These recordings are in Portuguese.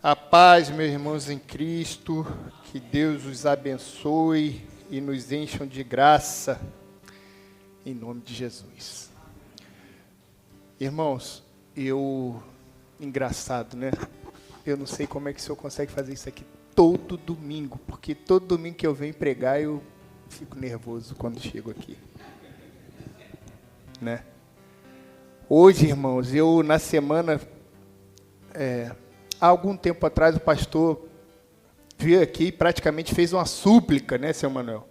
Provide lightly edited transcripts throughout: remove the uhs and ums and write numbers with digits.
A paz, meus irmãos em Cristo, que Deus os abençoe e nos encham de graça, em nome de Jesus. Irmãos, engraçado, né? Eu não sei como é que o senhor consegue fazer isso aqui todo domingo, porque todo domingo que eu venho pregar, eu fico nervoso quando chego aqui, né? Hoje, irmãos, na semana... Há algum tempo atrás, o pastor veio aqui e praticamente fez uma súplica, né, seu Manuel?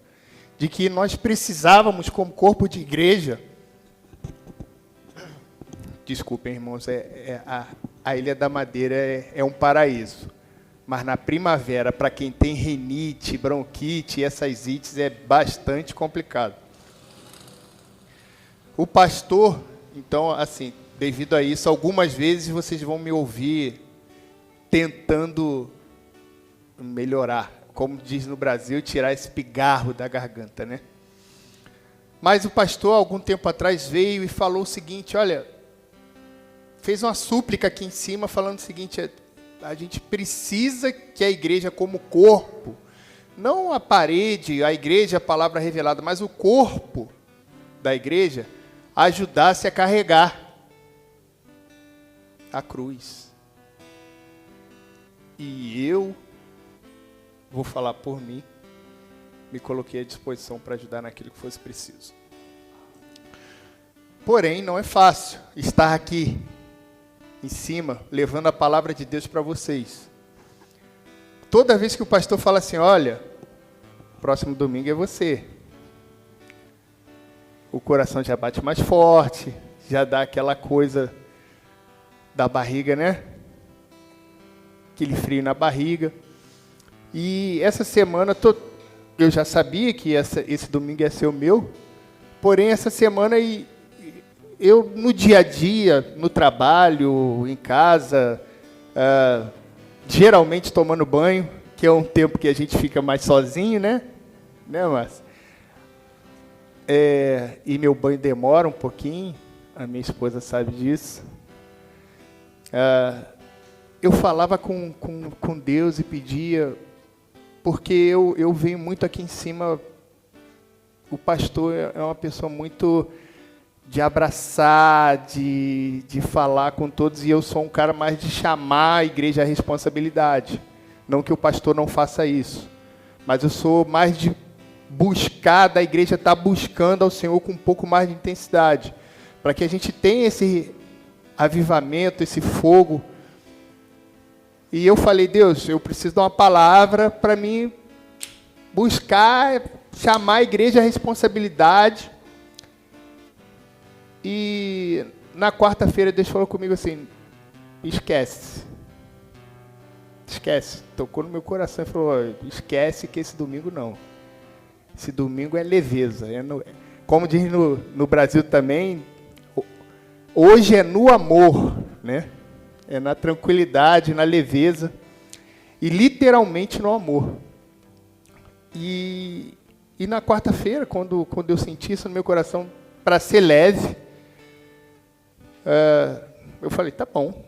De que nós precisávamos, como corpo de igreja... Desculpem, irmãos, a Ilha da Madeira é um paraíso. Mas na primavera, para quem tem rinite, bronquite e essas ites, é bastante complicado. O pastor, então, assim, devido a isso, algumas vezes vocês vão me ouvir tentando melhorar, como diz no Brasil, tirar esse pigarro da garganta, né? Mas o pastor, algum tempo atrás, veio e falou o seguinte, olha, fez uma súplica aqui em cima, falando o seguinte, a gente precisa que a igreja como corpo, não a parede, a igreja, a palavra revelada, mas o corpo da igreja, ajudasse a carregar a cruz. E eu, vou falar por mim, me coloquei à disposição para ajudar naquilo que fosse preciso. Porém, não é fácil estar aqui, em cima, levando a palavra de Deus para vocês. Toda vez que o pastor fala assim, olha, próximo domingo é você. O coração já bate mais forte, já dá aquela coisa da barriga, né? Aquele frio na barriga. E essa semana, eu já sabia que esse domingo ia ser o meu, porém, essa semana, eu no dia a dia, no trabalho, em casa, geralmente tomando banho, que é um tempo que a gente fica mais sozinho, né? Né, Márcio? E meu banho demora um pouquinho, a minha esposa sabe disso. Eu falava com Deus e pedia, porque eu venho muito aqui em cima, o pastor é uma pessoa muito de abraçar, de falar com todos, e eu sou um cara mais de chamar a igreja à responsabilidade. Não que o pastor não faça isso, mas eu sou mais de buscar, da igreja estar buscando ao Senhor com um pouco mais de intensidade, para que a gente tenha esse avivamento, esse fogo. E eu falei, Deus, eu preciso de uma palavra para mim buscar, chamar a igreja à responsabilidade. E na quarta-feira Deus falou comigo assim, esquece, tocou no meu coração e falou, esquece que esse domingo não. Esse domingo é leveza. Como diz no Brasil também, hoje é no amor, né? É na tranquilidade, na leveza, e literalmente no amor. E na quarta-feira, quando eu senti isso no meu coração, para ser leve, eu falei, tá bom,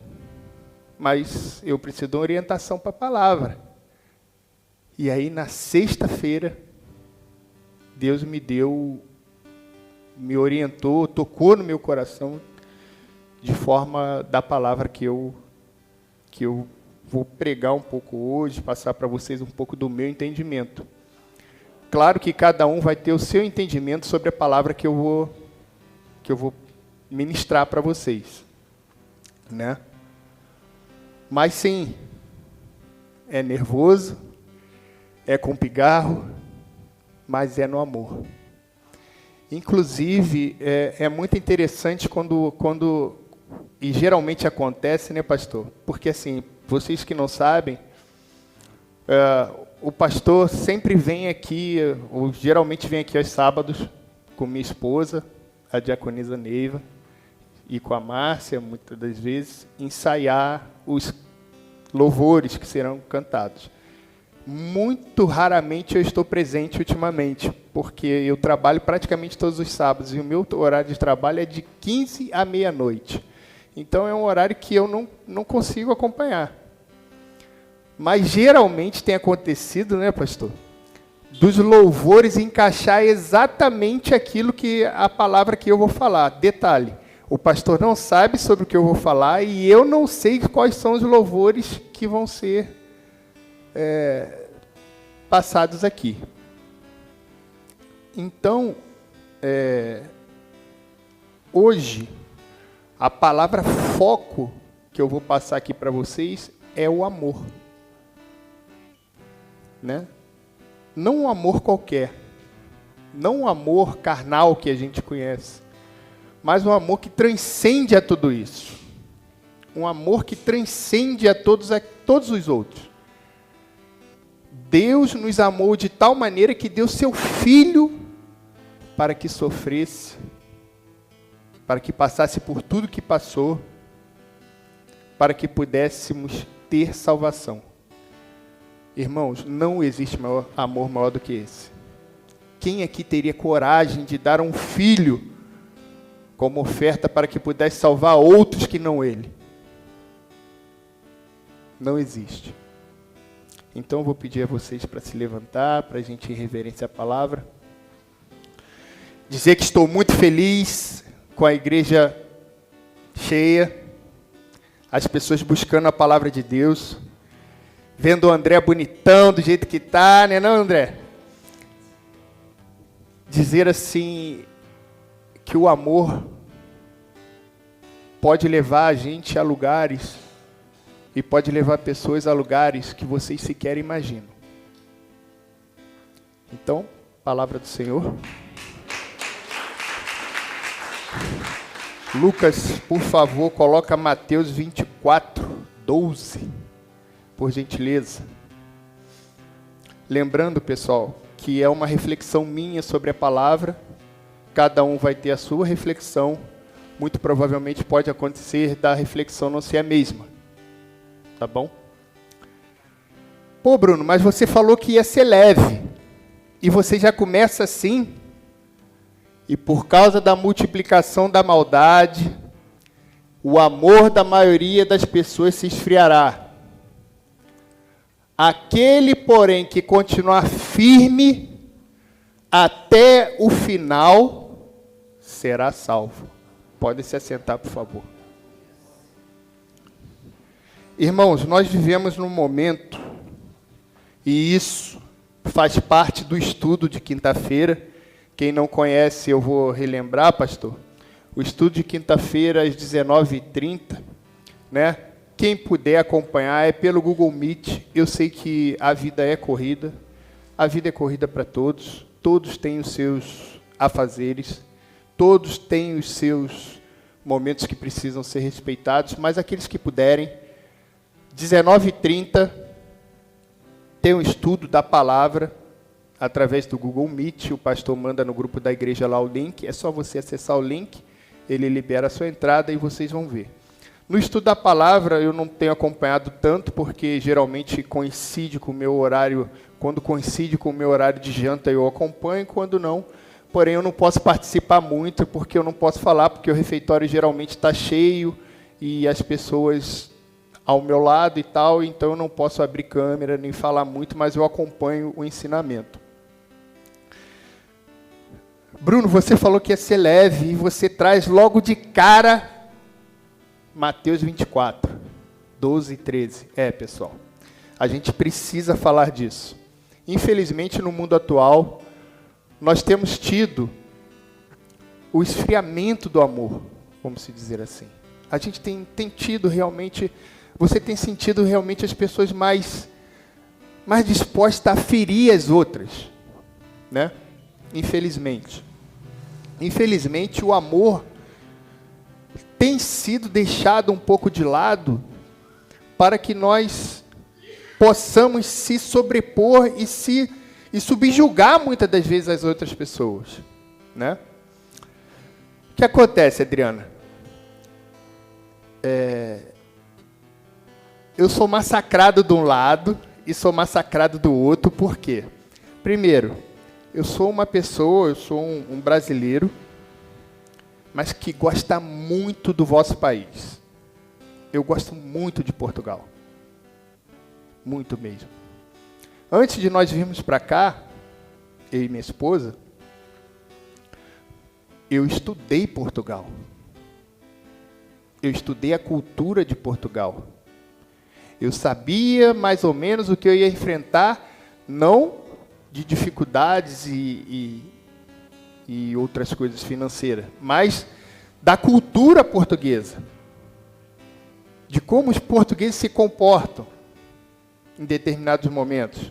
mas eu preciso de uma orientação para a palavra. E aí, na sexta-feira, Deus me orientou, tocou no meu coração, de forma da palavra que eu vou pregar um pouco hoje, passar para vocês um pouco do meu entendimento. Claro que cada um vai ter o seu entendimento sobre a palavra que eu vou ministrar para vocês, né? Mas sim, é nervoso, é com pigarro, mas é no amor. Inclusive, é muito interessante quando e geralmente acontece, né, pastor? Porque, assim, vocês que não sabem, o pastor sempre vem aqui, ou geralmente vem aqui aos sábados, com minha esposa, a diaconisa Neiva, e com a Márcia, muitas das vezes, ensaiar os louvores que serão cantados. Muito raramente eu estou presente ultimamente, porque eu trabalho praticamente todos os sábados, e o meu horário de trabalho é de 15 à meia-noite. Então, é um horário que eu não consigo acompanhar. Mas geralmente tem acontecido, né, pastor? Dos louvores encaixar exatamente aquilo que a palavra que eu vou falar. Detalhe, o pastor não sabe sobre o que eu vou falar e eu não sei quais são os louvores que vão ser passados aqui. Então, hoje, a palavra foco que eu vou passar aqui para vocês é o amor. Né? Não um amor qualquer, não um amor carnal que a gente conhece, mas um amor que transcende a tudo isso. Um amor que transcende a todos os outros. Deus nos amou de tal maneira que deu seu Filho para que sofresse, para que passasse por tudo que passou, para que pudéssemos ter salvação. Irmãos, não existe amor maior do que esse. Quem aqui teria coragem de dar um filho como oferta para que pudesse salvar outros que não ele? Não existe. Então eu vou pedir a vocês para se levantar, para a gente ir em reverência à palavra. Dizer que estou muito feliz com a igreja cheia, as pessoas buscando a palavra de Deus, vendo o André bonitão do jeito que está, né, não, André? Dizer assim, que o amor pode levar a gente a lugares e pode levar pessoas a lugares que vocês sequer imaginam. Então, palavra do Senhor. Lucas, por favor, coloca Mateus 24, 12, por gentileza. Lembrando, pessoal, que é uma reflexão minha sobre a palavra, cada um vai ter a sua reflexão, muito provavelmente pode acontecer da reflexão não ser a mesma, tá bom? Pô, Bruno, mas você falou que ia ser leve, e você já começa assim, e por causa da multiplicação da maldade, o amor da maioria das pessoas se esfriará. Aquele, porém, que continuar firme até o final, será salvo. Pode se assentar, por favor. Irmãos, nós vivemos num momento, e isso faz parte do estudo de quinta-feira. Quem não conhece, eu vou relembrar, pastor. O estudo de quinta-feira, às 19h30, né? Quem puder acompanhar é pelo Google Meet. Eu sei que a vida é corrida para todos. Todos têm os seus afazeres, todos têm os seus momentos que precisam ser respeitados, mas aqueles que puderem, 19h30, tem um estudo da palavra, através do Google Meet, o pastor manda no grupo da igreja lá o link, é só você acessar o link, ele libera a sua entrada e vocês vão ver. No estudo da palavra, eu não tenho acompanhado tanto, porque geralmente coincide com o meu horário, quando coincide com o meu horário de janta eu acompanho, quando não, porém eu não posso participar muito, porque eu não posso falar, porque o refeitório geralmente está cheio, e as pessoas ao meu lado e tal, então eu não posso abrir câmera, nem falar muito, mas eu acompanho o ensinamento. Bruno, você falou que ia ser leve, e você traz logo de cara Mateus 24, 12 e 13. Pessoal, a gente precisa falar disso. Infelizmente, no mundo atual, nós temos tido o esfriamento do amor, vamos dizer assim. A gente tem tido realmente, você tem sentido realmente as pessoas mais dispostas a ferir as outras, né? Infelizmente. Infelizmente, o amor tem sido deixado um pouco de lado para que nós possamos se sobrepor e subjugar muitas das vezes as outras pessoas, né? O que acontece, Adriana? Eu sou massacrado de um lado e sou massacrado do outro, por quê? Primeiro, eu sou uma pessoa, eu sou um brasileiro, mas que gosta muito do vosso país. Eu gosto muito de Portugal. muito mesmo. Antes de nós virmos para cá, eu e minha esposa, eu estudei Portugal. Eu estudei a cultura de Portugal. Eu sabia mais ou menos o que eu ia enfrentar, não de dificuldades e outras coisas financeiras, mas da cultura portuguesa, de como os portugueses se comportam em determinados momentos,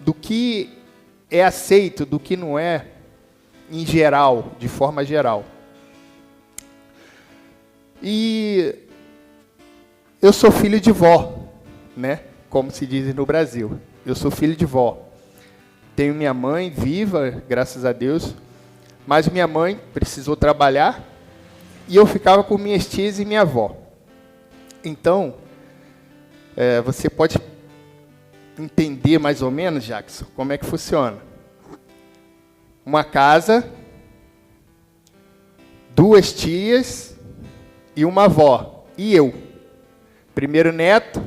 do que é aceito, do que não é, em geral, de forma geral. E eu sou filho de vó, né? Como se diz no Brasil. Eu sou filho de vó. Tenho minha mãe viva, graças a Deus, mas minha mãe precisou trabalhar e eu ficava com minhas tias e minha avó. Então, você pode entender mais ou menos, Jackson, como é que funciona. Uma casa, 2 tias e uma avó. E eu. Primeiro neto.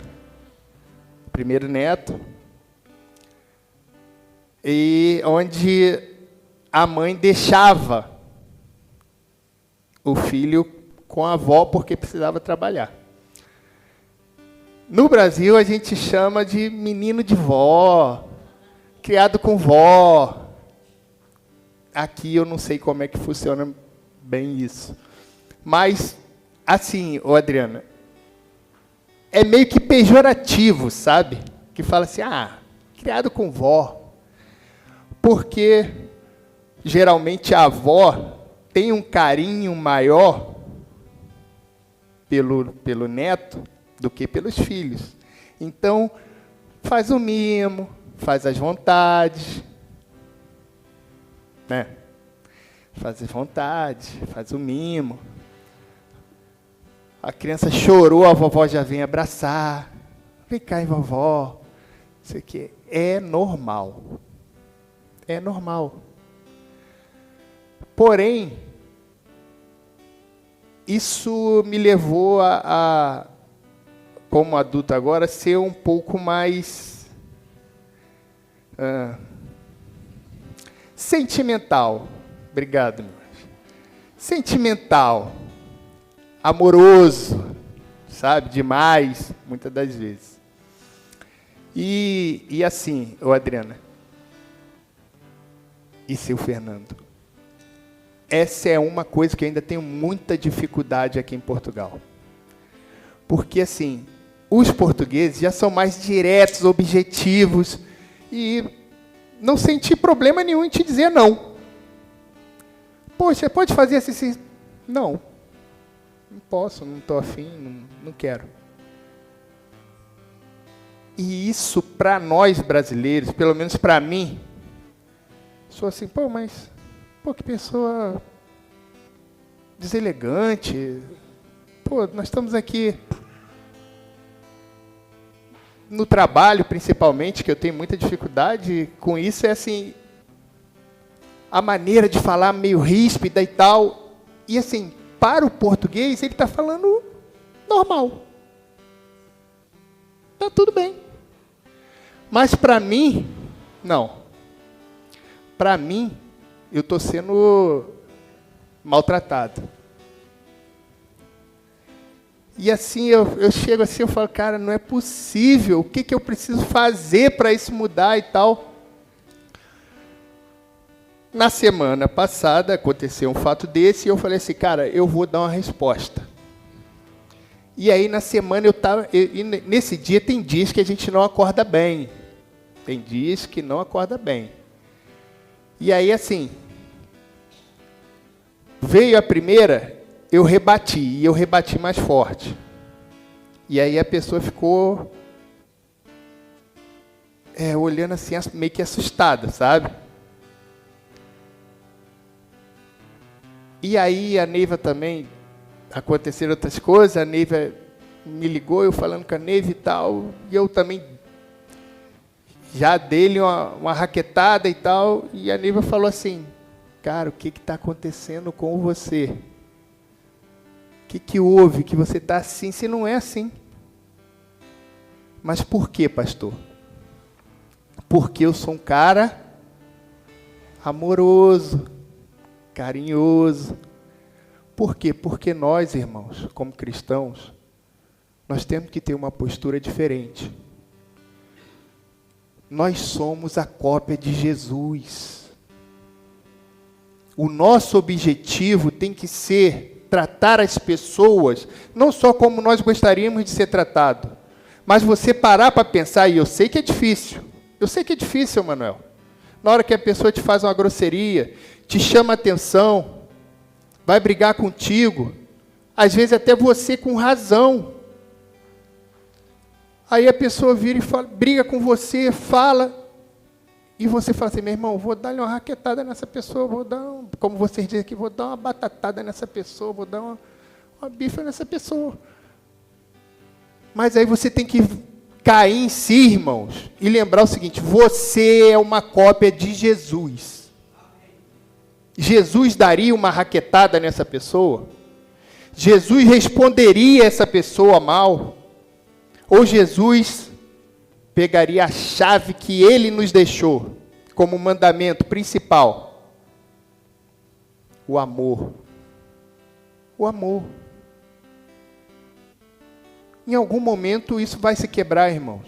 E onde a mãe deixava o filho com a avó porque precisava trabalhar. No Brasil, a gente chama de menino de vó, criado com vó. Aqui eu não sei como é que funciona bem isso. Mas, assim, Adriana, é meio que pejorativo, sabe? Que fala assim, criado com vó. Porque, geralmente, a avó tem um carinho maior pelo neto do que pelos filhos. Então, faz o mimo, faz as vontades, né? Faz as vontades, faz o mimo. A criança chorou, a vovó já vem abraçar. Vem cá, vovó. Isso aqui é normal. É normal. Porém, isso me levou como adulto agora, ser um pouco mais sentimental. Obrigado, meu anjo. Sentimental. Amoroso, sabe? Demais, muitas das vezes. E assim, Adriana, e seu Fernando, essa é uma coisa que eu ainda tenho muita dificuldade aqui em Portugal. Porque, assim, os portugueses já são mais diretos, objetivos, e não senti problema nenhum em te dizer não. Poxa, pode fazer assim? Não. Não posso, não estou afim, não quero. E isso, para nós brasileiros, pelo menos para mim, sou assim, que pessoa deselegante. Nós estamos aqui no trabalho, principalmente, que eu tenho muita dificuldade com isso, é assim, a maneira de falar meio ríspida e tal. E assim, para o português, ele está falando normal. Está tudo bem. Mas para mim, não. Para mim, eu estou sendo maltratado. E assim, eu chego assim, eu falo, cara, não é possível. O que eu preciso fazer para isso mudar e tal? Na semana passada, aconteceu um fato desse, e eu falei assim, cara, eu vou dar uma resposta. E aí, na semana, nesse dia, tem dias que a gente não acorda bem. Tem dias que não acorda bem. E aí, assim, veio a primeira, eu rebati, e eu rebati mais forte. E aí a pessoa ficou olhando assim, meio que assustada, sabe? E aí a Neiva também, aconteceram outras coisas, a Neiva me ligou, eu falando com a Neiva e tal, e eu também já dei-lhe uma raquetada e tal, e a Neiva falou assim, cara, o que está acontecendo com você? O que houve? Que você está assim? Você não é assim. Mas por quê, pastor? Porque eu sou um cara amoroso, carinhoso. Por quê? Porque nós, irmãos, como cristãos, nós temos que ter uma postura diferente. Nós somos a cópia de Jesus. O nosso objetivo tem que ser tratar as pessoas, não só como nós gostaríamos de ser tratado, mas você parar para pensar, e eu sei que é difícil, Manuel. Na hora que a pessoa te faz uma grosseria, te chama a atenção, vai brigar contigo, às vezes até você com razão. Aí a pessoa vira e fala, briga com você, fala, e você fala assim, meu irmão, vou dar uma raquetada nessa pessoa, vou dar, como vocês dizem aqui, vou dar uma batatada nessa pessoa, vou dar uma bifa nessa pessoa. Mas aí você tem que cair em si, irmãos, e lembrar o seguinte, você é uma cópia de Jesus. Jesus daria uma raquetada nessa pessoa? Jesus responderia essa pessoa mal? Ou Jesus pegaria a chave que ele nos deixou como mandamento principal? O amor. O amor. Em algum momento isso vai se quebrar, irmãos.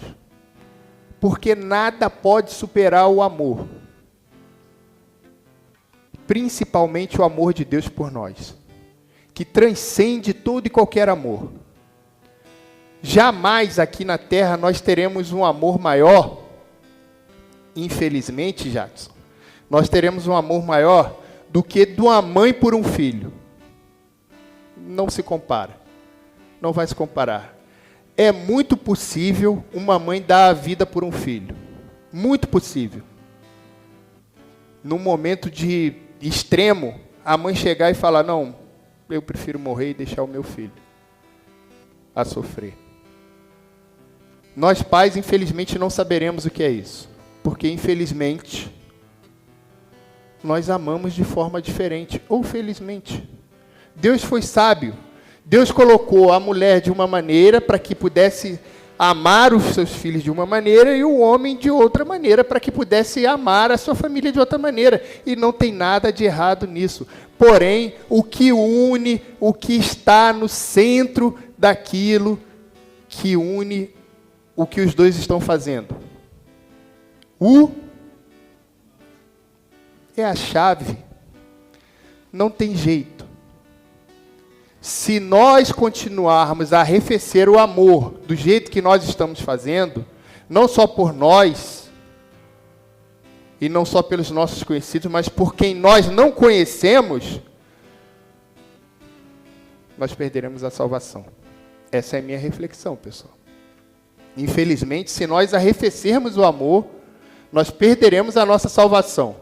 Porque nada pode superar o amor. Principalmente o amor de Deus por nós, que transcende todo e qualquer amor. Jamais aqui na terra nós teremos um amor maior, infelizmente, Jackson, nós teremos um amor maior do que de uma mãe por um filho. Não se compara, não vai se comparar. É muito possível uma mãe dar a vida por um filho, muito possível. Num momento de extremo, a mãe chegar e falar, não, eu prefiro morrer e deixar o meu filho a sofrer. Nós pais, infelizmente, não saberemos o que é isso, porque, infelizmente, nós amamos de forma diferente, ou felizmente. Deus foi sábio, Deus colocou a mulher de uma maneira para que pudesse amar os seus filhos de uma maneira e o homem de outra maneira, para que pudesse amar a sua família de outra maneira. E não tem nada de errado nisso. Porém, o que une, o que está no centro daquilo que une o que os dois estão fazendo? É a chave. Não tem jeito. Se nós continuarmos a arrefecer o amor do jeito que nós estamos fazendo, não só por nós, e não só pelos nossos conhecidos, mas por quem nós não conhecemos, nós perderemos a salvação. Essa é a minha reflexão, pessoal. Infelizmente, se nós arrefecermos o amor, nós perderemos a nossa salvação.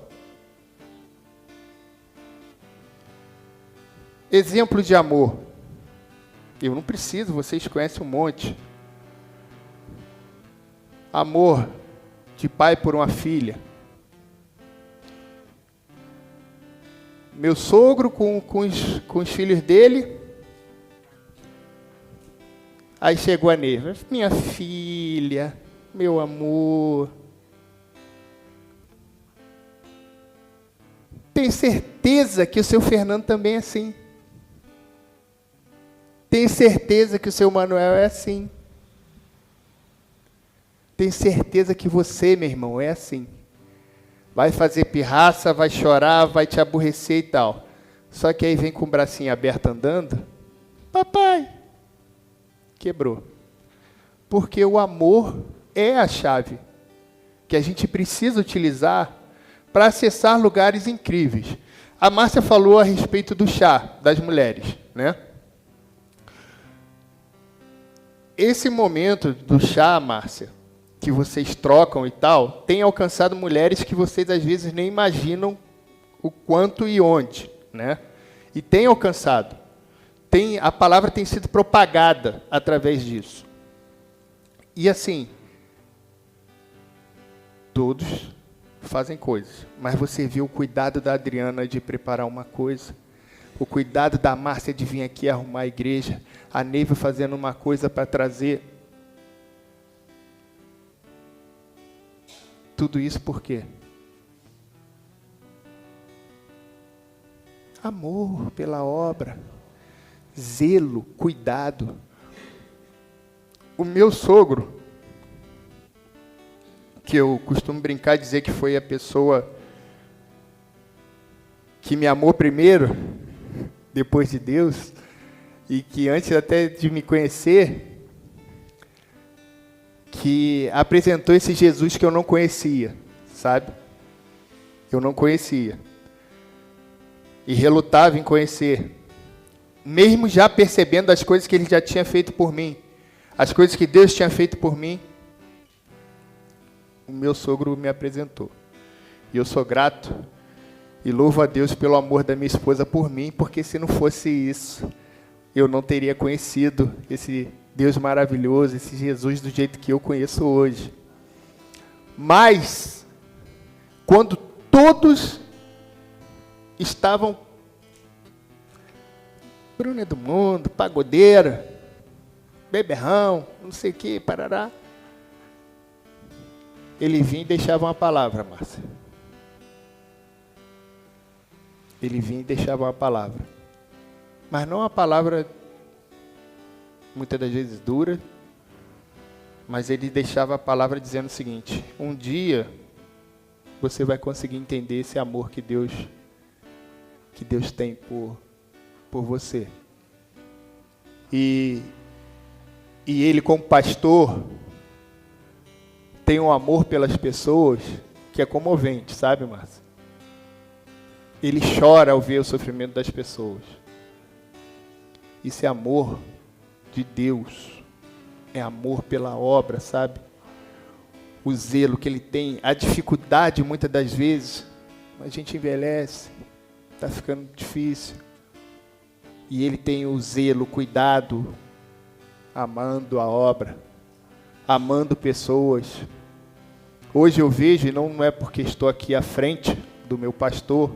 Exemplo de amor. Eu não preciso, vocês conhecem um monte. Amor de pai por uma filha. Meu sogro com os filhos dele. Aí chegou a Neiva. Minha filha, meu amor. Tenho certeza que o seu Fernando também é assim. Tenho certeza que o seu Manuel é assim. Tenho certeza que você, meu irmão, é assim. Vai fazer pirraça, vai chorar, vai te aborrecer e tal. Só que aí vem com o bracinho aberto andando. Papai, quebrou. Porque o amor é a chave que a gente precisa utilizar para acessar lugares incríveis. A Márcia falou a respeito do chá das mulheres, né? Esse momento do chá, Márcia, que vocês trocam e tal, tem alcançado mulheres que vocês às vezes nem imaginam o quanto e onde, né? E tem alcançado. A palavra tem sido propagada através disso. E assim, todos fazem coisas, mas você viu o cuidado da Adriana de preparar uma coisa, o cuidado da Márcia de vir aqui arrumar a igreja, a Neiva fazendo uma coisa para trazer. Tudo isso por quê? Amor pela obra, zelo, cuidado. O meu sogro, que eu costumo brincar e dizer que foi a pessoa que me amou primeiro, depois de Deus, e que antes até de me conhecer, que apresentou esse Jesus que eu não conhecia, sabe? Eu não conhecia. E relutava em conhecer. Mesmo já percebendo as coisas que ele já tinha feito por mim, as coisas que Deus tinha feito por mim, o meu sogro me apresentou. E eu sou grato e louvo a Deus pelo amor da minha esposa por mim, porque se não fosse isso, eu não teria conhecido esse Deus maravilhoso, esse Jesus do jeito que eu conheço hoje. Mas, quando todos estavam, Bruno é do mundo, pagodeira, beberrão, não sei o que, parará, ele vinha e deixava uma palavra, Márcia. Ele vinha e deixava uma palavra. Mas não uma palavra, muitas das vezes, dura, mas ele deixava a palavra dizendo o seguinte: um dia você vai conseguir entender esse amor que Deus tem por você. E ele, como pastor, tem um amor pelas pessoas que é comovente, sabe, Márcia? Ele chora ao ver o sofrimento das pessoas. Isso é amor de Deus. É amor pela obra, sabe? O zelo que ele tem, a dificuldade muitas das vezes, a gente envelhece, está ficando difícil. E ele tem o zelo, o cuidado, amando a obra, amando pessoas. Hoje eu vejo, e não é porque estou aqui à frente do meu pastor,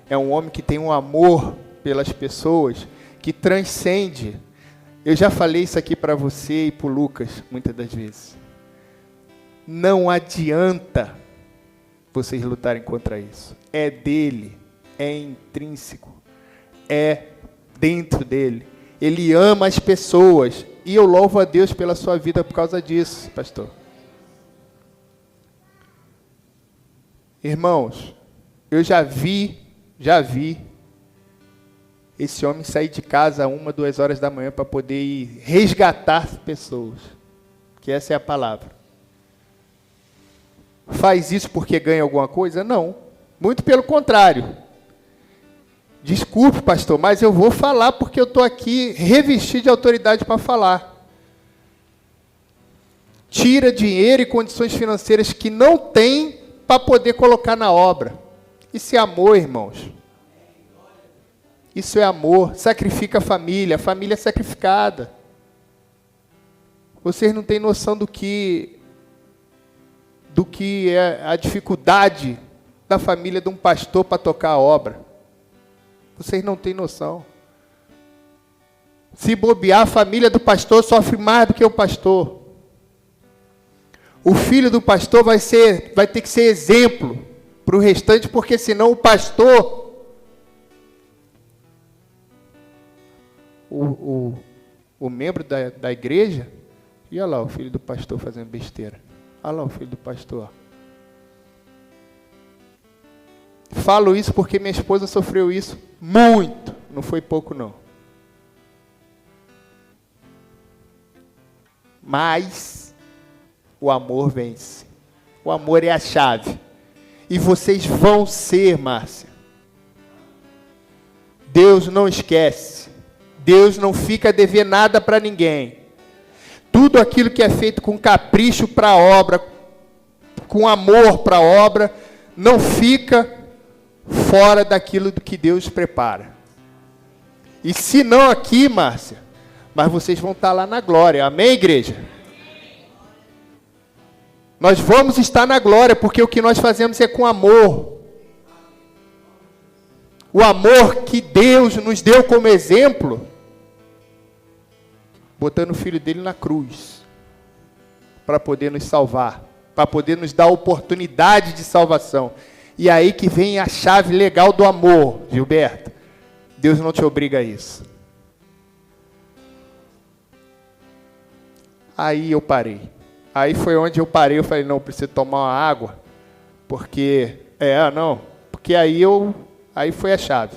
é um homem que tem um amor pelas pessoas que transcende. Eu já falei isso aqui para você e para o Lucas, muitas das vezes. Não adianta vocês lutarem contra isso. É dele, é intrínseco, é dentro dele. Ele ama as pessoas. E eu louvo a Deus pela sua vida por causa disso, pastor. Irmãos, eu já vi esse homem sair de casa 1, 2 horas da manhã para poder ir resgatar pessoas. Que essa é a palavra. Faz isso porque ganha alguma coisa? Não. Muito pelo contrário. Desculpe, pastor, mas eu vou falar porque eu estou aqui revestido de autoridade para falar. Tira dinheiro e condições financeiras que não tem para poder colocar na obra. Isso é amor, irmãos. Isso é amor. Sacrifica a família é sacrificada. Vocês não têm noção do que é a dificuldade da família de um pastor para tocar a obra. Vocês não têm noção. Se bobear, a família do pastor sofre mais do que o pastor. O filho do pastor vai ter que ser exemplo para o restante, porque senão o pastor, o membro da igreja, e olha lá o filho do pastor fazendo besteira. Olha lá o filho do pastor. Falo isso porque minha esposa sofreu isso muito. Não foi pouco, não. Mas o amor vence. O amor é a chave. E vocês vão ser, Márcia. Deus não esquece. Deus não fica a dever nada para ninguém. Tudo aquilo que é feito com capricho para a obra, com amor para a obra, não fica fora daquilo do que Deus prepara. E se não aqui, Márcia, mas vocês vão estar lá na glória. Amém, igreja? Nós vamos estar na glória, porque o que nós fazemos é com amor. O amor que Deus nos deu como exemplo, botando o Filho dele na cruz, para poder nos salvar. para poder nos dar a oportunidade de salvação. E aí que vem a chave legal do amor, Gilberto. Deus não te obriga a isso. Aí eu parei. Aí foi onde eu parei, eu falei, não, preciso tomar uma água, porque, porque aí foi a chave.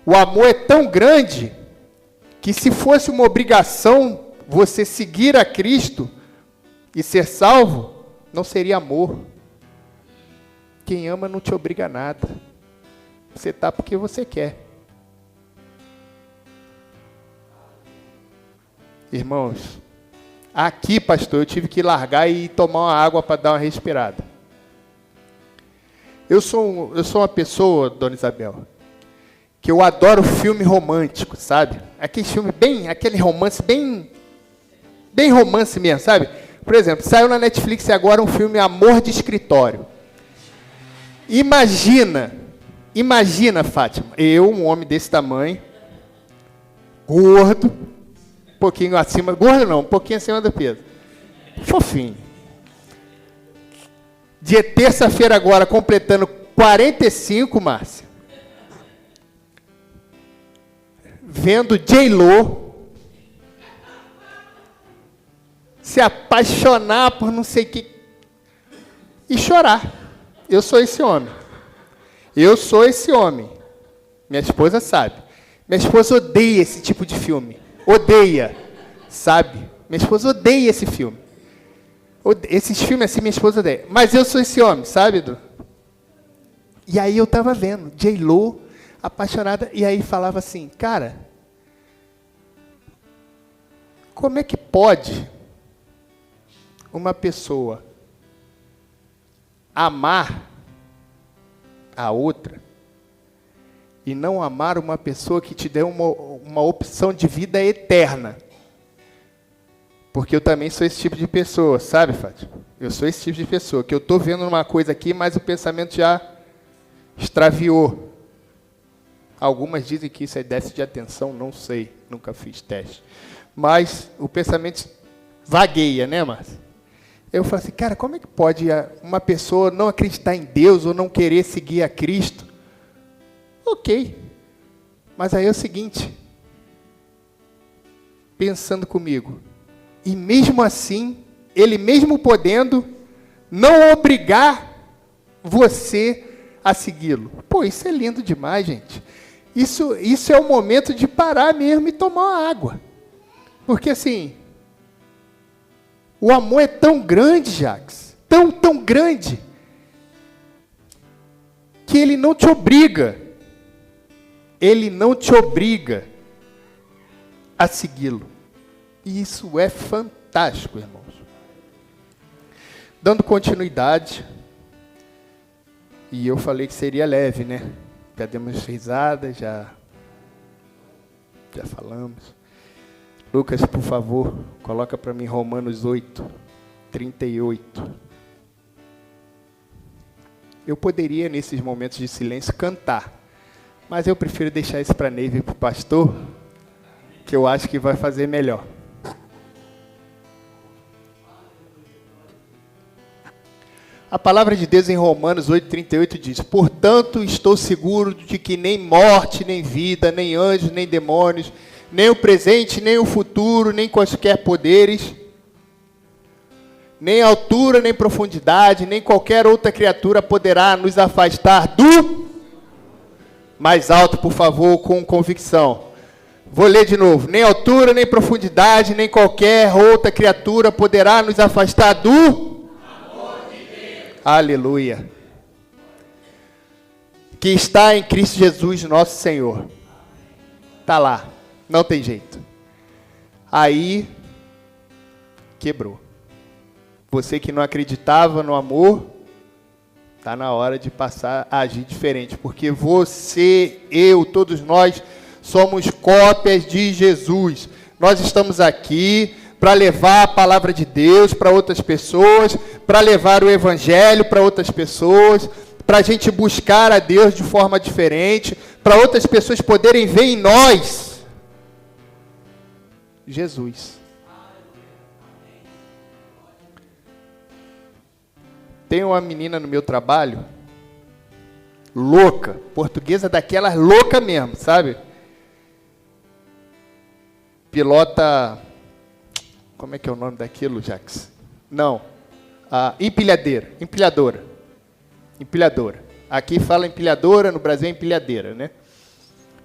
O amor é tão grande, que se fosse uma obrigação você seguir a Cristo e ser salvo, não seria amor. Quem ama não te obriga a nada. Você está porque você quer. Irmãos, aqui, pastor, eu tive que largar e tomar uma água para dar uma respirada. Eu sou uma pessoa, dona Isabel, que eu adoro filme romântico, sabe? Aquele romance bem romance mesmo, sabe? Por exemplo, saiu na Netflix agora um filme Amor de Escritório. Imagina, Fátima, eu, um homem desse tamanho, gordo, um pouquinho acima, gordo não, um pouquinho acima do peso, fofinho. De terça-feira agora, completando 45, Márcia, vendo J.Lo se apaixonar por não sei o que e chorar. Eu sou esse homem. Minha esposa sabe. Minha esposa odeia esse tipo de filme. Odeia, sabe? Minha esposa odeia esse filme. Esses filmes assim, minha esposa odeia. Mas eu sou esse homem, sabe, Edu? E aí eu estava vendo J.Lo apaixonada, e aí falava assim, cara, como é que pode uma pessoa amar a outra e não amar uma pessoa que te deu uma opção de vida eterna? Porque eu também sou esse tipo de pessoa, sabe, Fátima? Eu sou esse tipo de pessoa, que eu estou vendo uma coisa aqui, mas o pensamento já extraviou. Algumas dizem que isso é déficit de atenção, não sei, nunca fiz teste. Mas o pensamento vagueia, né, Márcia? Eu falo assim, cara, como é que pode uma pessoa não acreditar em Deus ou não querer seguir a Cristo? Ok. Mas aí é o seguinte, pensando comigo, e mesmo assim, ele mesmo podendo, não obrigar você a segui-lo. Pô, isso é lindo demais, gente. Isso é o momento de parar mesmo e tomar uma água. Porque assim, o amor é tão grande, Jacques, tão grande, que ele não te obriga. Ele não te obriga a segui-lo. E isso é fantástico, irmãos. Dando continuidade, e eu falei que seria leve, né? Já demos risada, já falamos. Lucas, por favor, coloca para mim Romanos 8, 38. Eu poderia, nesses momentos de silêncio, cantar, mas eu prefiro deixar isso para a Neiva e para o pastor, que eu acho que vai fazer melhor. A palavra de Deus em Romanos 8,38 diz, portanto, estou seguro de que nem morte, nem vida, nem anjos, nem demônios, nem o presente, nem o futuro, nem quaisquer poderes, nem altura, nem profundidade, nem qualquer outra criatura poderá nos afastar do... Mais alto, por favor, com convicção. Vou ler de novo. Nem altura, nem profundidade, nem qualquer outra criatura poderá nos afastar do... Aleluia. Que está em Cristo Jesus, nosso Senhor. Está lá. Não tem jeito. Aí, quebrou. Você que não acreditava no amor, está na hora de passar a agir diferente. Porque você, eu, todos nós, somos cópias de Jesus. Nós estamos aqui para levar a palavra de Deus para outras pessoas, para levar o evangelho para outras pessoas, para a gente buscar a Deus de forma diferente, para outras pessoas poderem ver em nós Jesus. Tem uma menina no meu trabalho, louca, portuguesa daquelas louca mesmo, sabe? Pilota, como é que é o nome daquilo, Jax? Não, empilhadora. Aqui fala empilhadora, no Brasil é empilhadeira, né?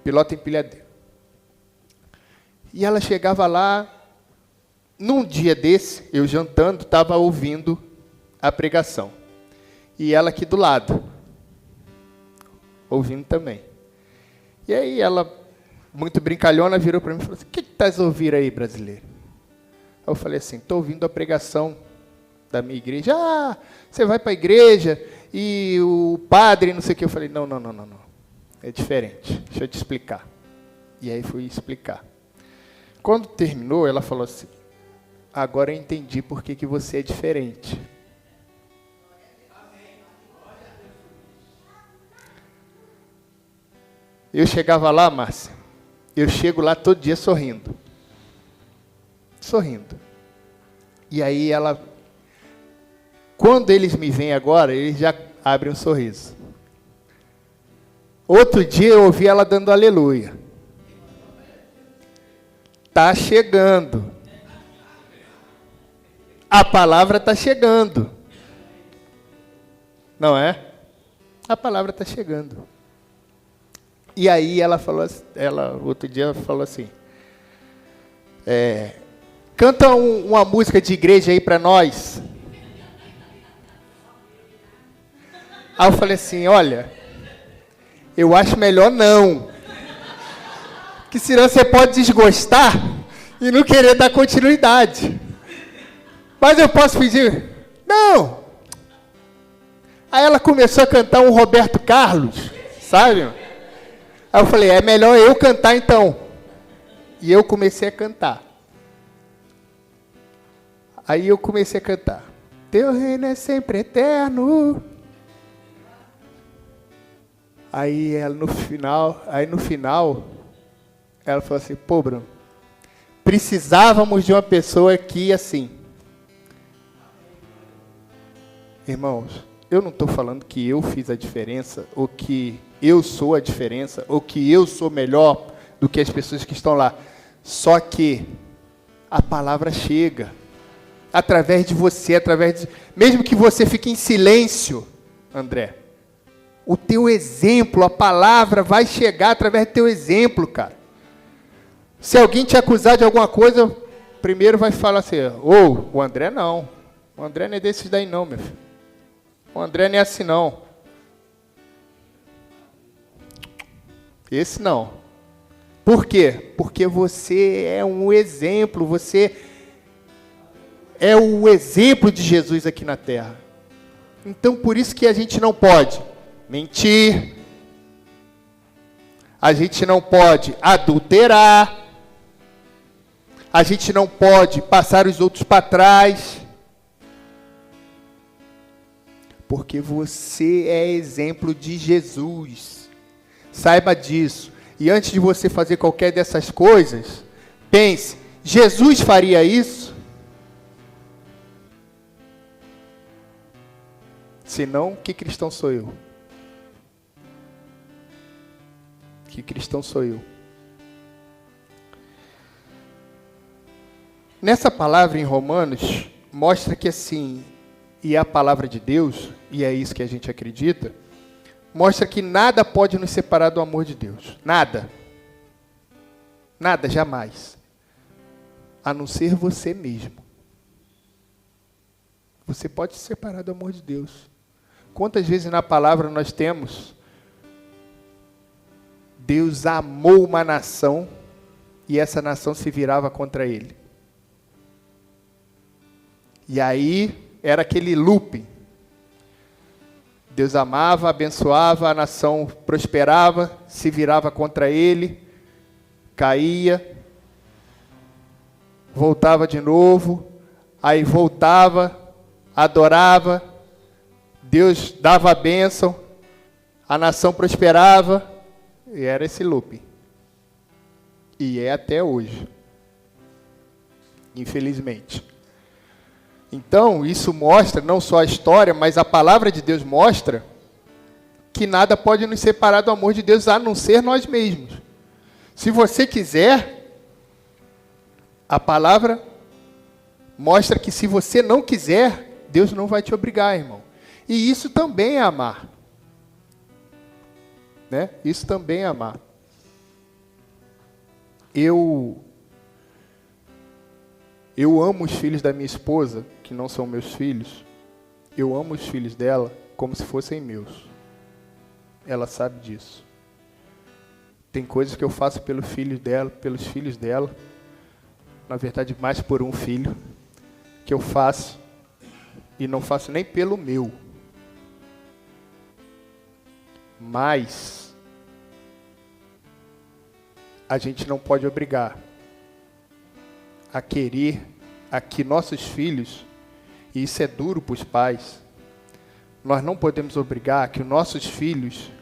Pilota empilhadeira. E ela chegava lá, num dia desse, eu jantando, estava ouvindo a pregação. E ela aqui do lado, ouvindo também. E aí ela, muito brincalhona, virou para mim e falou assim, o que estás ouvindo aí, brasileiro? Eu falei assim, estou ouvindo a pregação da minha igreja. Ah, você vai para a igreja e o padre, não sei o que. Eu falei, não. É diferente, deixa eu te explicar. E aí fui explicar. Quando terminou, ela falou assim, agora eu entendi por que você é diferente. Eu chegava lá, Márcia, eu chego lá todo dia sorrindo. E aí ela, quando eles me veem agora, eles já abrem um sorriso. Outro dia eu ouvi ela dando aleluia. Está chegando. A palavra está chegando. Não é? A palavra está chegando. E aí ela falou, outro dia falou assim, canta uma música de igreja aí para nós. Aí eu falei assim, olha, eu acho melhor não. Que senão você pode desgostar e não querer dar continuidade. Mas eu posso pedir? Não. Aí ela começou a cantar um Roberto Carlos, sabe? Aí eu falei, é melhor eu cantar então. E eu comecei a cantar. Aí eu comecei a cantar. Teu reino é sempre eterno. Aí ela no final, ela falou assim, pô, Bruno, precisávamos de uma pessoa aqui assim. Irmãos, eu não estou falando que eu fiz a diferença, ou que eu sou a diferença, ou que eu sou melhor do que as pessoas que estão lá. Só que a palavra chega através de você, mesmo que você fique em silêncio, André, o teu exemplo, a palavra vai chegar através do teu exemplo, cara. Se alguém te acusar de alguma coisa, primeiro vai falar assim, o André não. O André não é desses daí não, meu filho. O André não é assim não. Esse não. Por quê? Porque você é um exemplo, você é o exemplo de Jesus aqui na terra. Então, por isso que a gente não pode mentir, a gente não pode adulterar, a gente não pode passar os outros para trás, porque você é exemplo de Jesus. Saiba disso. E antes de você fazer qualquer dessas coisas, pense, Jesus faria isso? Se não, que cristão sou eu? Que cristão sou eu? Nessa palavra em Romanos, mostra que assim, e a palavra de Deus, e é isso que a gente acredita, mostra que nada pode nos separar do amor de Deus. Nada. Nada, jamais. A não ser você mesmo. Você pode se separar do amor de Deus. Quantas vezes na palavra nós temos Deus amou uma nação e essa nação se virava contra ele. E aí era aquele looping. Deus amava, abençoava, a nação prosperava, se virava contra ele, caía, voltava de novo, aí voltava, adorava, Deus dava a bênção, a nação prosperava, e era esse looping. E é até hoje, infelizmente. Então, isso mostra, não só a história, mas a palavra de Deus mostra que nada pode nos separar do amor de Deus, a não ser nós mesmos. Se você quiser, a palavra mostra que se você não quiser, Deus não vai te obrigar, irmão. E isso também é amar. Né? Isso também é amar. Eu amo os filhos da minha esposa, que não são meus filhos. Eu amo os filhos dela como se fossem meus. Ela sabe disso. Tem coisas que eu faço pelos filhos dela, na verdade mais por um filho, que eu faço e não faço nem pelo meu. Mas a gente não pode obrigar a querer a que nossos filhos, e isso é duro para os pais, nós não podemos obrigar a que os nossos filhos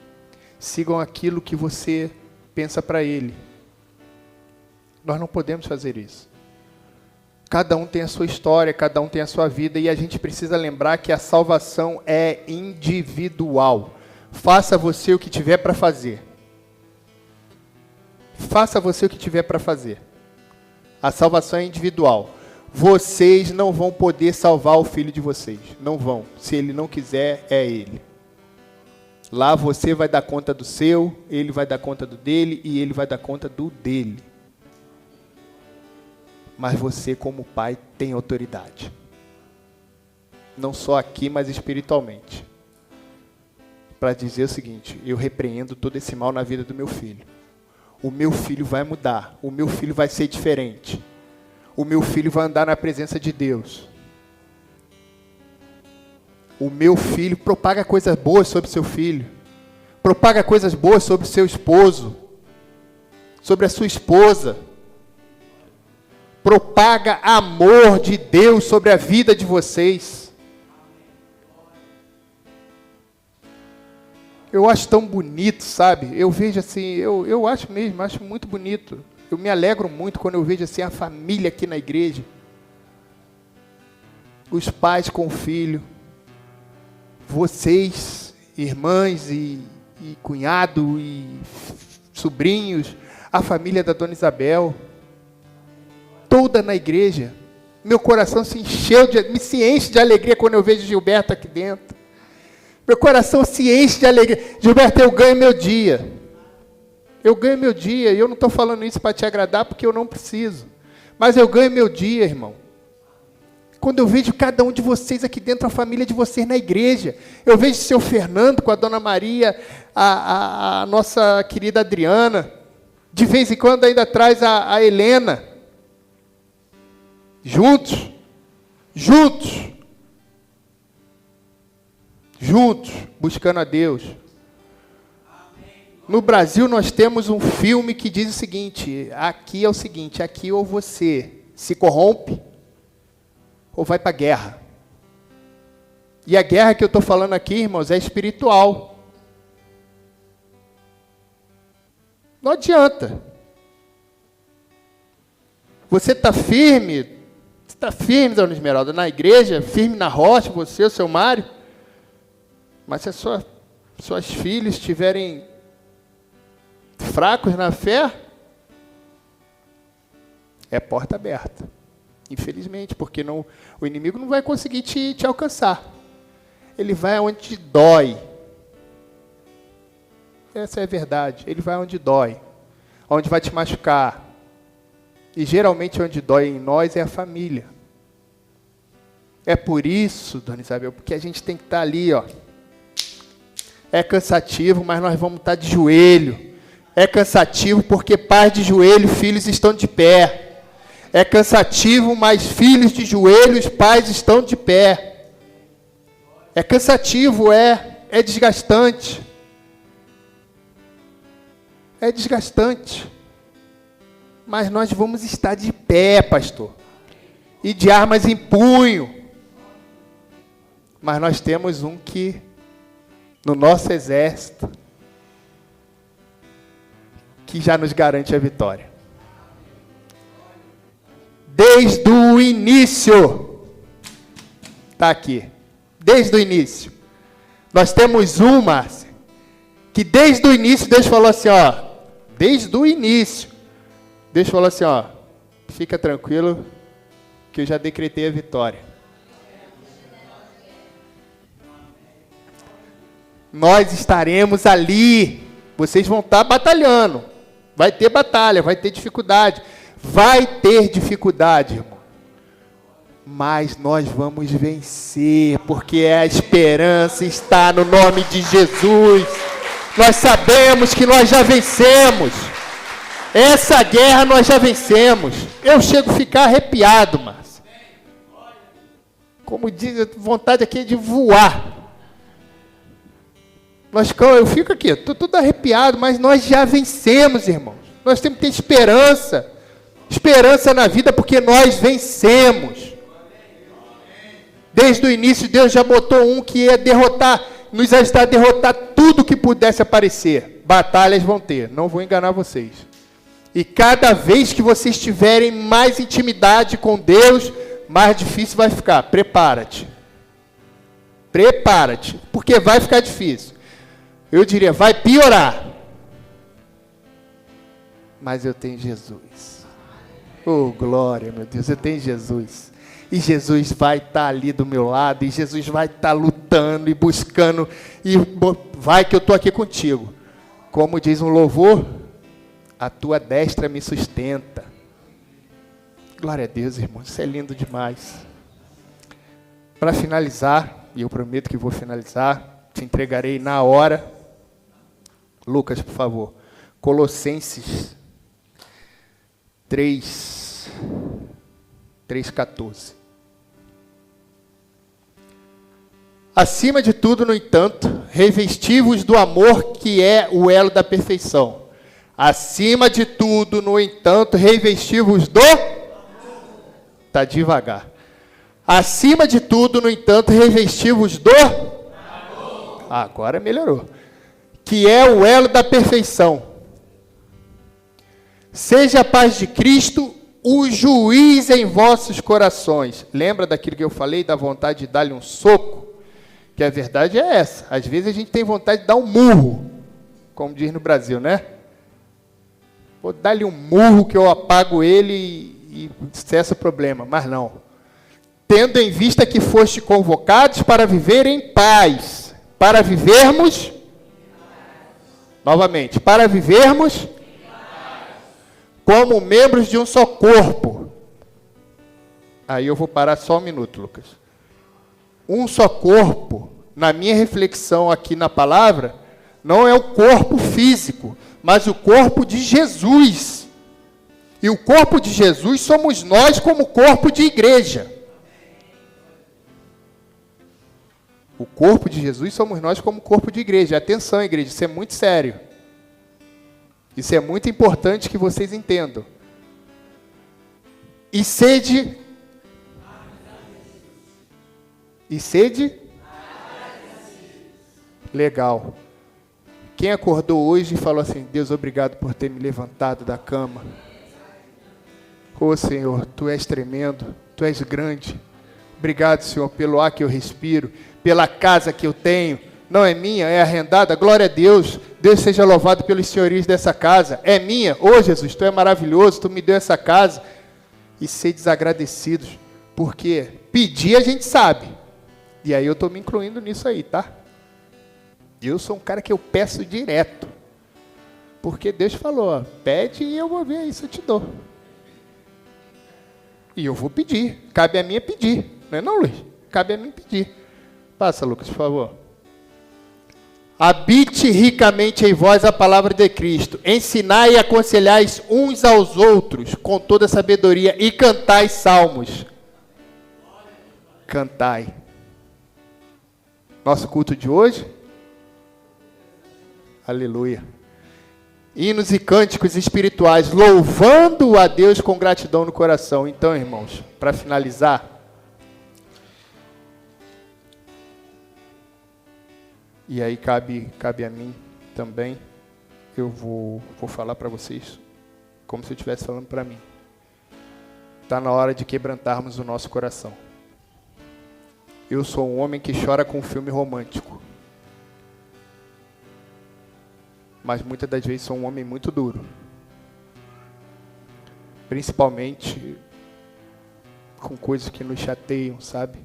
sigam aquilo que você pensa para ele. Nós não podemos fazer isso. Cada um tem a sua história, cada um tem a sua vida, e a gente precisa lembrar que a salvação é individual. Faça você o que tiver para fazer. Faça você o que tiver para fazer. A salvação é individual. Vocês não vão poder salvar o filho de vocês. Não vão. Se ele não quiser, é ele. Lá você vai dar conta do seu, ele vai dar conta do dele e ele vai dar conta do dele. Mas você, como pai, tem autoridade. Não só aqui, mas espiritualmente. Para dizer o seguinte: eu repreendo todo esse mal na vida do meu filho. O meu filho vai mudar. O meu filho vai ser diferente. O meu filho vai andar na presença de Deus. O meu filho propaga coisas boas sobre seu filho. Propaga coisas boas sobre seu esposo. Sobre a sua esposa. Propaga amor de Deus sobre a vida de vocês. Eu acho tão bonito, sabe? Eu vejo assim, eu acho mesmo, acho muito bonito. Eu me alegro muito quando eu vejo assim a família aqui na igreja. Os pais com o filho. Vocês, irmãs e cunhado e sobrinhos. A família da Dona Isabel. Toda na igreja. Meu coração se enche de alegria quando eu vejo Gilberto aqui dentro. Meu coração se enche de alegria. Gilberto, eu ganho meu dia. Eu ganho meu dia. E eu não estou falando isso para te agradar, porque eu não preciso. Mas eu ganho meu dia, irmão. Quando eu vejo cada um de vocês aqui dentro, a família de vocês na igreja. Eu vejo o seu Fernando com a Dona Maria, a nossa querida Adriana. De vez em quando ainda traz a Helena. Juntos. Juntos, buscando a Deus. No Brasil nós temos um filme que diz o seguinte, aqui ou você se corrompe, ou vai para a guerra. E a guerra que eu estou falando aqui, irmãos, é espiritual. Não adianta. Você está firme, Dona Esmeralda, na igreja, firme na rocha, você, o seu Mário. Mas se suas filhas estiverem fracos na fé, é porta aberta. Infelizmente, porque o inimigo não vai conseguir te alcançar. Ele vai onde te dói. Essa é a verdade. Ele vai onde dói. Onde vai te machucar. E geralmente onde dói em nós é a família. É por isso, Dona Isabel, porque a gente tem que estar ali, ó. É cansativo, mas nós vamos estar de joelho. É cansativo porque pais de joelho, filhos estão de pé. É cansativo, mas filhos de joelhos, pais estão de pé. É cansativo, é desgastante. É desgastante. Mas nós vamos estar de pé, pastor. E de armas em punho. Mas nós temos um que, no nosso exército, que já nos garante a vitória. Desde o início. está aqui, desde o início. Nós temos uma que desde o início Deus falou assim, ó, desde o início, Deus falou assim, ó, fica tranquilo que eu já decretei a vitória. Nós estaremos ali, vocês vão estar batalhando, vai ter batalha, vai ter dificuldade, irmão. Mas nós vamos vencer, porque a esperança está no nome de Jesus. Nós sabemos que nós já vencemos. Essa guerra nós já vencemos. Eu chego a ficar arrepiado, Márcio. Como diz, a vontade aqui é de voar. Eu fico aqui, estou tudo arrepiado, mas nós já vencemos, irmãos. Nós temos que ter esperança. Esperança na vida, porque nós vencemos. Desde o início, Deus já botou um que ia derrotar, nos ajudar a derrotar tudo que pudesse aparecer. Batalhas vão ter, não vou enganar vocês. E cada vez que vocês tiverem mais intimidade com Deus, mais difícil vai ficar. Prepara-te. Prepara-te, porque vai ficar difícil. Eu diria, vai piorar. Mas eu tenho Jesus. Oh, glória, meu Deus, eu tenho Jesus. E Jesus vai estar ali do meu lado, e Jesus vai estar lutando e buscando, e vai que eu estou aqui contigo. Como diz um louvor, a tua destra me sustenta. Glória a Deus, irmão, isso é lindo demais. Para finalizar, e eu prometo que vou finalizar, te entregarei na hora. Lucas, por favor. Colossenses 3:14. Acima de tudo, no entanto, revesti-vos do amor que é o elo da perfeição. Acima de tudo, no entanto, revesti-vos do... Está devagar. Acima de tudo, no entanto, revesti-vos do... Agora melhorou. Que é o elo da perfeição. Seja a paz de Cristo o juiz em vossos corações. Lembra daquilo que eu falei, da vontade de dar-lhe um soco? Que a verdade é essa. Às vezes a gente tem vontade de dar um murro, como diz no Brasil, né? Vou dar-lhe um murro que eu apago ele e cessa o problema. Mas não. Tendo em vista que foste convocados para viver em paz. Para vivermos... Novamente. Para vivermos... como membros de um só corpo. Aí eu vou parar só um minuto, Lucas. Um só corpo, na minha reflexão aqui na palavra, não é o corpo físico, mas o corpo de Jesus. E o corpo de Jesus somos nós como corpo de igreja. O corpo de Jesus somos nós como corpo de igreja. Atenção, igreja, isso é muito sério. Isso é muito importante que vocês entendam. E sede... Legal. Quem acordou hoje e falou assim, Deus, obrigado por ter me levantado da cama. Ô Senhor, Tu és tremendo, Tu és grande. Obrigado, Senhor, pelo ar que eu respiro, pela casa que eu tenho. Não é minha, é arrendada. Glória a Deus. Deus seja louvado pelos senhorios dessa casa. É minha. Ô Jesus, Tu é maravilhoso, Tu me deu essa casa. E ser desagradecidos. Porque pedir a gente sabe. E aí eu estou me incluindo nisso aí, tá? Eu sou um cara que eu peço direto. Porque Deus falou, ó, pede e eu vou ver aí se eu te dou. E eu vou pedir. Cabe a mim pedir. Não é não, Luiz? Cabe a mim pedir. Passa, Lucas, por favor. Habite ricamente em vós a palavra de Cristo. Ensinai e aconselhais uns aos outros com toda sabedoria e cantai salmos. Cantai. Nosso culto de hoje? Aleluia. Hinos e cânticos espirituais, louvando a Deus com gratidão no coração. Então, irmãos, para finalizar, e aí cabe a mim também, eu vou falar para vocês, como se eu estivesse falando para mim. Está na hora de quebrantarmos o nosso coração. Eu sou um homem que chora com um filme romântico. Mas muitas das vezes sou um homem muito duro. Principalmente com coisas que nos chateiam, sabe?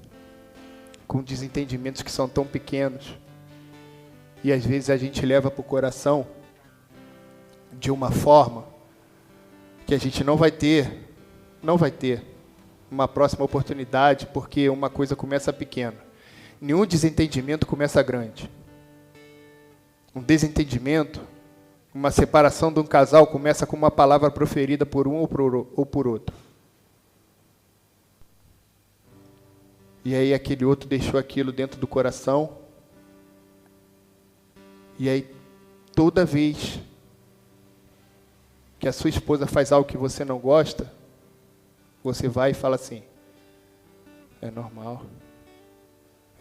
Com desentendimentos que são tão pequenos. E às vezes a gente leva para o coração de uma forma que a gente não vai ter uma próxima oportunidade, porque uma coisa começa pequena. Nenhum desentendimento começa grande. Um desentendimento, uma separação de um casal começa com uma palavra proferida por um ou por outro. E aí aquele outro deixou aquilo dentro do coração. E aí toda vez que a sua esposa faz algo que você não gosta, você vai e fala assim, é normal.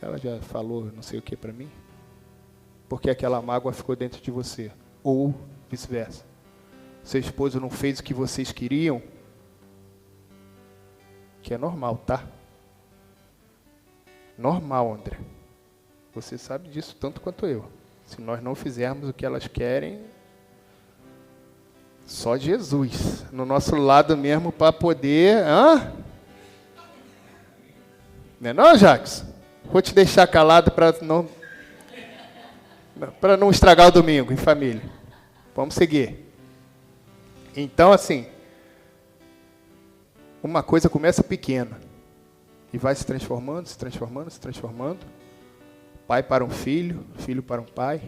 Ela já falou não sei o que para mim. Porque aquela mágoa ficou dentro de você. Ou vice-versa. Seu esposo não fez o que vocês queriam, que é normal, tá? Normal, André. Você sabe disso tanto quanto eu. Se nós não fizermos o que elas querem, só Jesus no nosso lado mesmo para poder... Não é não, Jacques? Vou te deixar calado para não estragar o domingo em família. Vamos seguir. Então, assim, uma coisa começa pequena e vai se transformando, se transformando, se transformando. Pai para um filho, filho para um pai.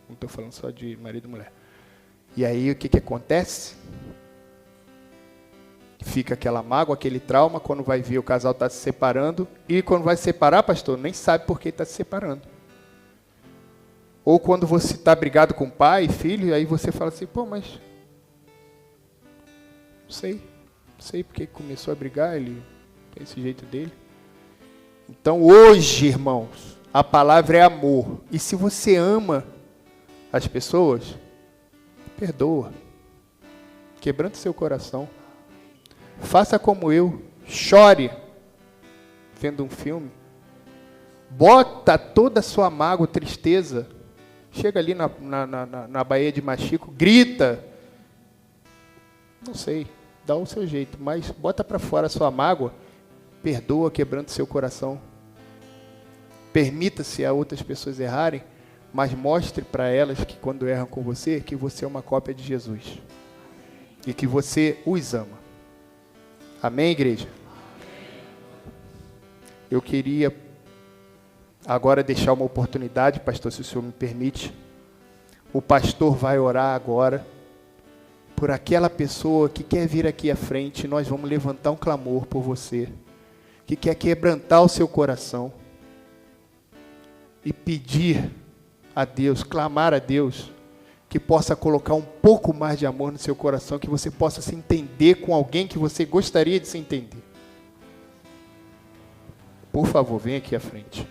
Não estou falando só de marido e mulher. E aí o que acontece? Fica aquela mágoa, aquele trauma, quando vai ver o casal está se separando. E quando vai se separar, pastor, nem sabe por que está se separando. Ou quando você está brigado com pai e filho, aí você fala assim, pô, mas... Não sei porque começou a brigar, ele tem esse jeito dele. Então hoje, irmãos, a palavra é amor. E se você ama as pessoas, perdoa. Quebrante seu coração. Faça como eu, chore vendo um filme. Bota toda a sua mágoa, tristeza. Chega ali na Baía de Machico, grita. Não sei, dá o seu jeito, mas bota para fora a sua mágoa. Perdoa quebrando seu coração. Permita-se a outras pessoas errarem, mas mostre para elas que quando erram com você, que você é uma cópia de Jesus. E que você os ama. Amém, igreja? Eu queria agora deixar uma oportunidade, pastor, se o senhor me permite. O pastor vai orar agora por aquela pessoa que quer vir aqui à frente. Nós vamos levantar um clamor por você, que quer quebrantar o seu coração e pedir a Deus, clamar a Deus, que possa colocar um pouco mais de amor no seu coração, que você possa se entender com alguém que você gostaria de se entender. Por favor, vem aqui à frente.